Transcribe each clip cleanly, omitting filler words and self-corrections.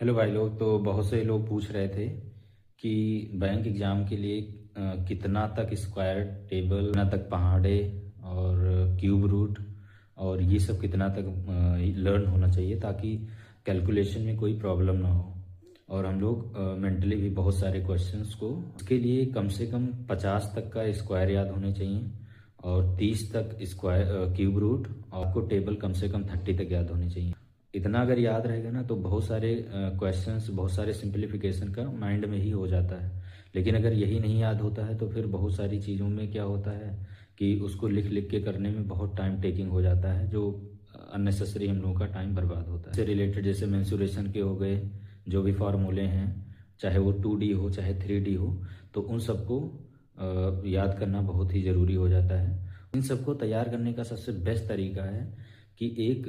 Hello भाई लोग। तो बहुत से लोग पूछ रहे थे कि बैंक एग्ज़ाम के लिए कितना तक स्क्वायर टेबल, कितना तक पहाड़े और क्यूब रूट और ये सब कितना तक लर्न होना चाहिए ताकि कैलकुलेशन में कोई प्रॉब्लम ना हो। और हम लोग मेंटली भी बहुत सारे क्वेश्चंस को इसके लिए कम से कम 50 तक का स्क्वायर याद होने चाहिए और 30 तक स्क्वायर क्यूब रूट, और आपको टेबल कम से कम 30 तक याद होने चाहिए। इतना अगर याद रहेगा ना तो बहुत सारे क्वेश्चंस, बहुत सारे सिंप्लीफिकेशन का माइंड में ही हो जाता है। लेकिन अगर यही नहीं याद होता है तो फिर बहुत सारी चीज़ों में क्या होता है कि उसको लिख लिख के करने में बहुत टाइम टेकिंग हो जाता है, जो अननेसेसरी हम लोगों का टाइम बर्बाद होता है। इससे रिलेटेड जैसे मेंसुरेशन के हो गए, जो भी फार्मूले हैं, चाहे वो 2D हो चाहे 3D हो, तो उन सबको याद करना बहुत ही ज़रूरी हो जाता है। इन सबको तैयार करने का सबसे बेस्ट तरीका है कि एक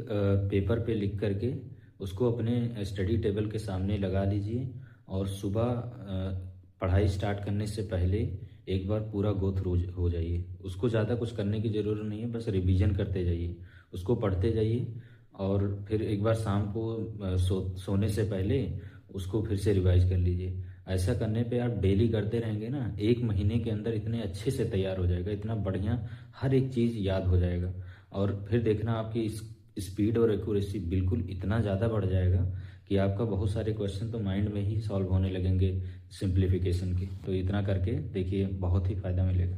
पेपर पे लिख करके उसको अपने स्टडी टेबल के सामने लगा लीजिए और सुबह पढ़ाई स्टार्ट करने से पहले एक बार पूरा गो थ्रू हो जाइए। उसको ज़्यादा कुछ करने की ज़रूरत नहीं है, बस रिवीजन करते जाइए, उसको पढ़ते जाइए और फिर एक बार शाम को सोने से पहले उसको फिर से रिवाइज कर लीजिए। ऐसा करने पे आप डेली करते रहेंगे ना, 1 महीने के अंदर इतने अच्छे से तैयार हो जाएगा, इतना बढ़िया हर एक चीज़ याद हो जाएगा। और फिर देखना आपकी स्पीड और एक्यूरेसी बिल्कुल इतना ज़्यादा बढ़ जाएगा कि आपका बहुत सारे क्वेश्चन तो माइंड में ही सॉल्व होने लगेंगे सिंप्लीफिकेशन के। तो इतना करके देखिए, बहुत ही फ़ायदा मिलेगा।